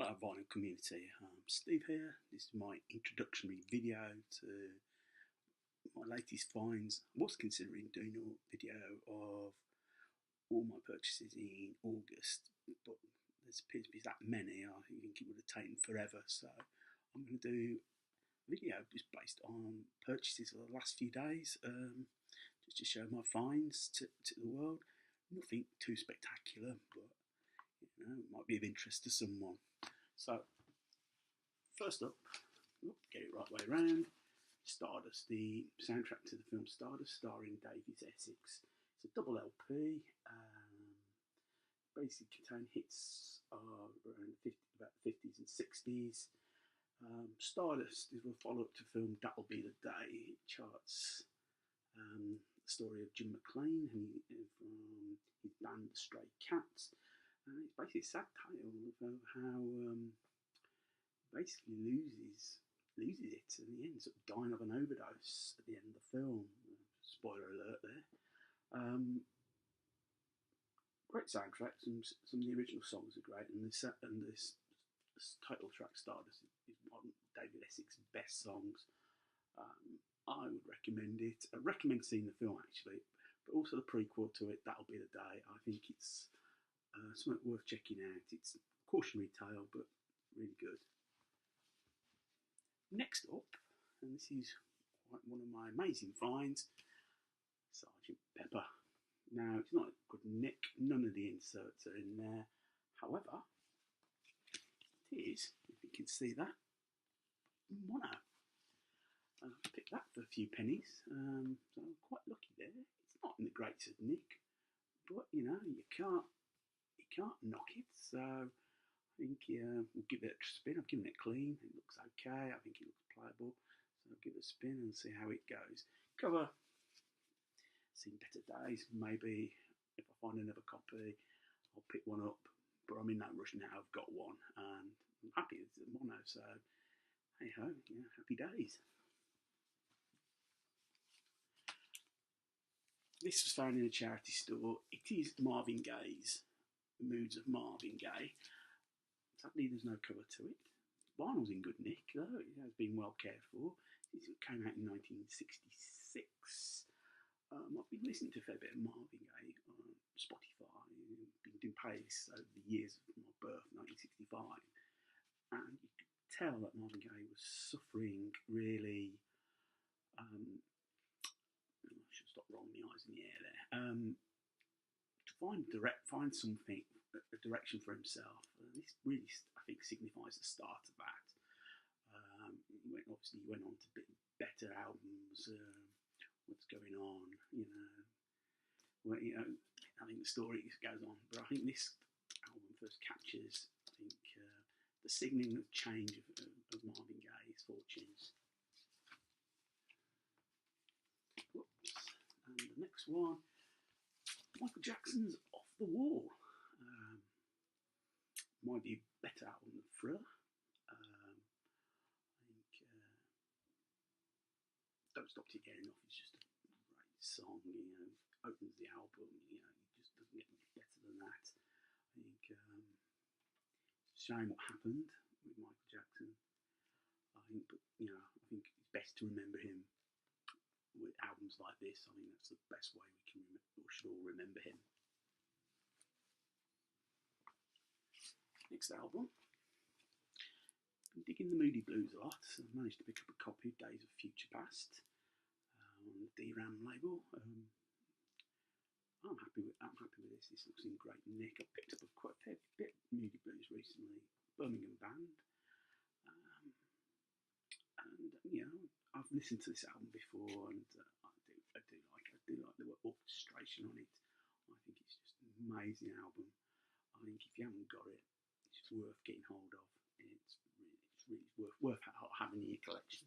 Hello, vinyl community. Steve here. This is my introductory video to my latest finds. I was considering doing a video of all my purchases in August, but there appears to be that many. I think it would have taken forever, so I'm going to do a video just based on purchases of the last few days, just to show my finds to the world. Nothing too spectacular, but it might be of interest to someone. So, first up, get it right way around, Stardust, the soundtrack to the film Stardust, starring David Essex. It's a double LP, basically contain hits around about the 50s and 60s. Stardust is a follow-up to film That'll Be the Day. It charts the story of Jim McClain from his band The Stray Cats. It's basically a sad tale of how basically loses it, and he ends up dying of an overdose at the end of the film. Spoiler alert there. Great soundtrack. Some of the original songs are great, and this title track Stardust is one of David Essex's best songs. I would recommend it. I recommend seeing the film actually, but also the prequel to it, That'll Be the Day. I think it's something worth checking out. It's a cautionary tale, but really good. Next up, and this is quite one of my amazing finds, Sgt Pepper. Now, it's not a good nick. None of the inserts are in there. However, it is, if you can see that, mono. I picked that for a few pennies, so I'm quite lucky there. It's not in the greatest of nick, but you can't knock it. So I think we'll give it a spin. I've given it clean. It looks okay. I think it looks playable. So I'll give it a spin and see how it goes. Cover. Seen better days. Maybe if I find another copy, I'll pick one up. But I'm in no rush now. I've got one, and I'm happy with the mono. So hey ho, happy days. This was found in a charity store. It is Marvin Gaye's Moods of Marvin Gaye. Sadly, there's no cover to it. Vinyl's in good nick, though. It has been well cared for. It came out in 1966. I've been listening to a fair bit of Marvin Gaye on Spotify. I've been doing playlists over the years of my birth, 1965. And you could tell that Marvin Gaye was suffering really. I should stop rolling my eyes in the air there. To find something, a direction for himself. This really, I think, signifies the start of that. He went on to better albums. What's going on? I think the story goes on, but I think this album first captures, the signalling of change of Marvin Gaye's fortunes. Whoops. And the next one, Michael Jackson's Off the Wall. Might be a better album than Thriller. I think Don't Stop Till You Get Enough is just a great song. Opens the album. It just doesn't get much better than that. I think it's a shame what happened with Michael Jackson. I think it's best to remember him with albums like this. I think that's the best way we should all remember him. Next album. I'm digging the Moody Blues a lot. So I managed to pick up a copy of Days of Future Past on the DRAM label. I'm happy with this. This looks in great nick. I picked up quite a fair bit of Moody Blues recently. Birmingham band. I've listened to this album before, and I do like the orchestration on it. I think it's just an amazing album. I think if you haven't got it, it's just worth getting hold of. It's really worth having in your collection.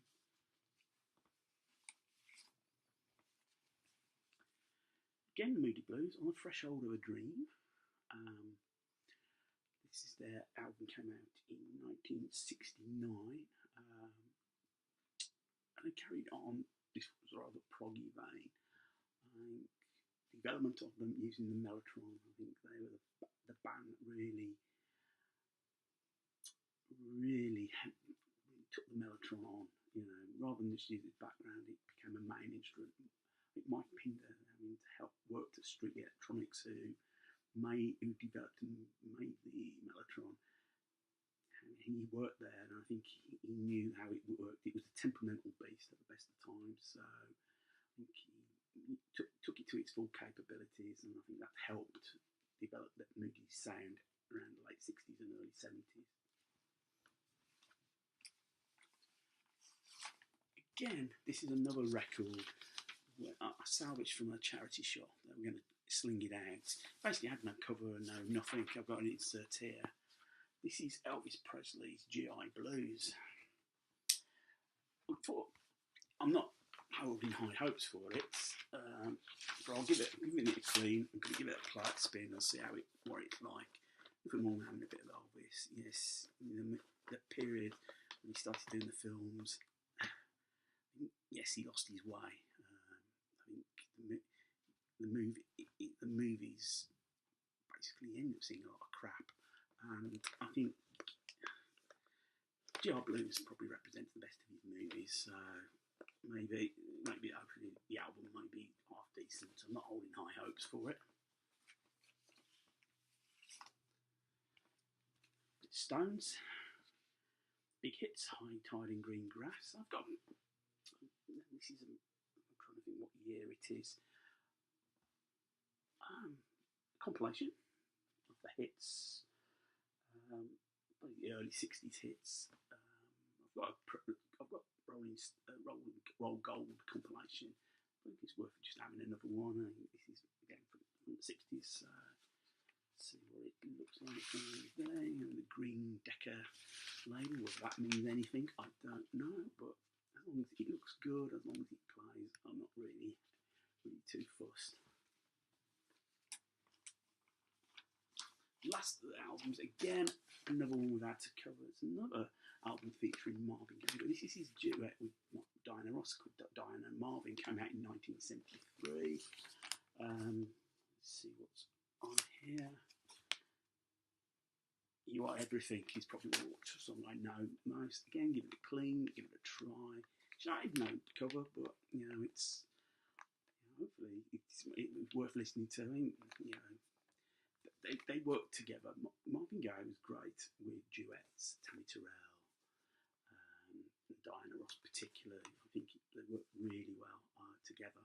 Again, the Moody Blues, On the Threshold of a Dream. This is their album, came out in 1969. And they carried on this rather proggy vein. I think the development of them using the Mellotron, I think they were the band that really really took the mellotron on. Rather than just use its background, it became a main instrument. Like Mike Pinder, having to help work to Street Electronics, who developed and made the mellotron. And he worked there, and I think he knew how it worked. It was a temperamental beast at the best of times, so I think he took it to its full capabilities, and I think that helped develop that Moody sound around the late 60s and early 70s. Again, this is another record where I salvaged from a charity shop that we're going to sling it out. Basically, I had no cover, no nothing. I've got an insert here. This is Elvis Presley's GI Blues. I'm not holding high hopes for it, but I'll give it a clean. I'm going to give it a polite spin and see what it's like. Nothing wrong with having a bit of Elvis. Yes, that period when he started doing the films. Yes, he lost his way. I think the movies basically end up seeing a lot of crap, and I think GR Blues probably represents the best of his movies. So maybe hopefully the album might be half decent. I'm not holding high hopes for it. Stones, big hits, High Tide in Green Grass. I'm trying to think what year it is. Compilation of the hits, the early 60s hits. I've got Roll Gold compilation. I think it's worth just having another one. I think this is again from the 60s. See what it looks like there. The green Decca label. Whether that means anything, I don't know. But as long as it looks good, as long as it plays, I'm not really too fussed. Last of the albums, again, another one without a cover. It's another album featuring Marvin Gaye. But this is his duet with Diana Ross, called Diana and Marvin. Came out in 1973. Let's see what's on here. You Are Everything is probably the song I know most. Again, give it a clean, give it a try. I didn't know the cover, but it's hopefully it's worth listening to. They work together. Marvin Gaye was great with duets. Tammy Terrell, Diana Ross particularly. I think they work really well together.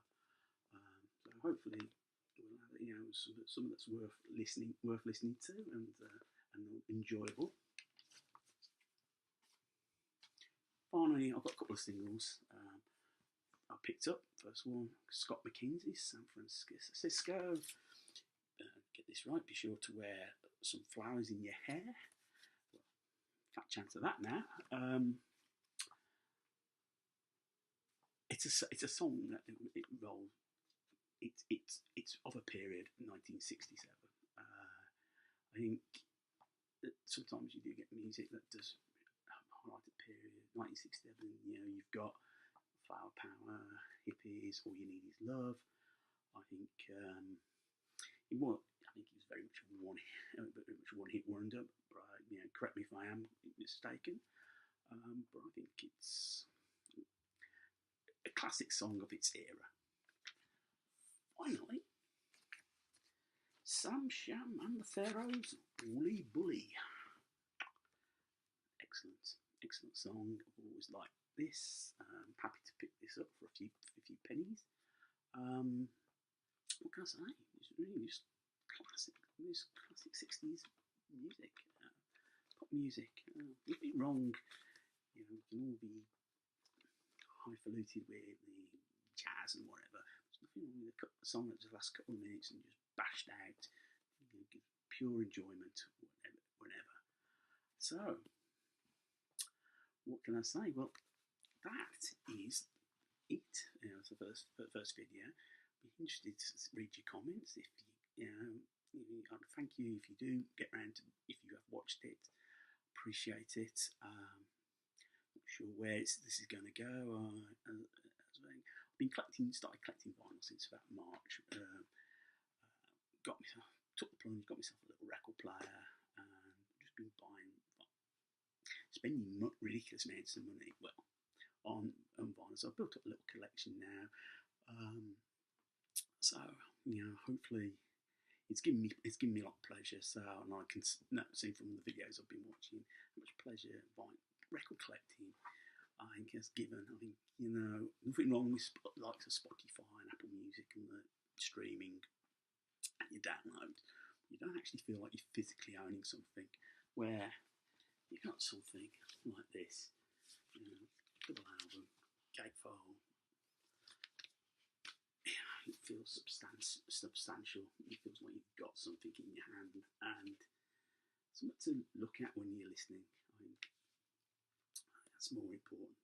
So hopefully, we'll have something that's worth listening to and enjoyable. Finally, I've got a couple of singles I picked up. First one, Scott McKenzie, San Francisco. Get this right, be sure to wear some flowers in your hair. Fat chance of that now. It's a song that it's of a period, 1967. I think that sometimes you do get music that does highlight a period. 1967. You've got flower power, hippies. All you need is love. I think he was very much a one-hit wonder. But correct me if I am mistaken. But I think it's a classic song of its era. Finally, Sam Sham and the Pharaohs, Woolly Bully. Excellent song. I've always liked this. Happy to pick this up for a few pennies. What can I say? It's really just classic 60s music, pop music. You'd be wrong. We can all be highfalutin with the jazz and whatever. There's nothing wrong with a song that just lasts a couple of minutes and just bashed out. Gives pure enjoyment whenever. So, what can I say? Well, that is it. It's the first video. I'd be interested to read your comments. If I'd thank you if you do get round to, if you have watched it. Appreciate it. Not sure where this is going to go. I've started collecting vinyl since about March. Took the plunge, got myself a little record player, and just been buying spending ridiculous amounts of money, well, on vinyl. So I've built up a little collection now. So hopefully it's given me a lot of pleasure. So, and I can see from the videos I've been watching how much pleasure record collecting I think has given. I think nothing wrong with likes of Spotify and Apple Music and the streaming and you download. You don't actually feel like you're physically owning something. Where you've got something like this, double album, gatefold. It feels substantial. It feels like you've got something in your hand and something to look at when you're listening. I think that's more important.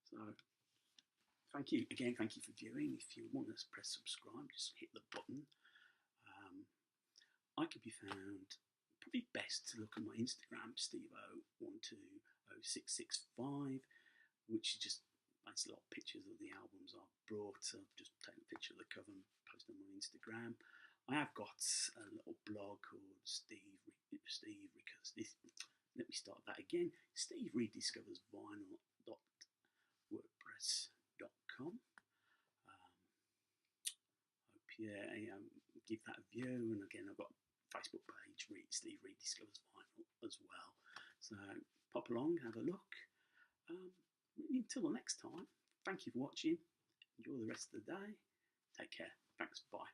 So, thank you again. Thank you for viewing. If you want to press subscribe, just hit the button. I can be found probably best to look at my Instagram, Steve01206665, which is just basically a lot of pictures of the albums I've brought. I've just taken a picture of the cover and posted on my Instagram. I have got a little blog called let me start that again. Steve Rediscovers Vinyl.wordpress.com. Hope you give that a view. And again, I've got a Facebook page, Steve Rediscovers Vinyl as well. So pop along, have a look. Until the next time, thank you for watching. Enjoy the rest of the day. Take care. Thanks. Bye.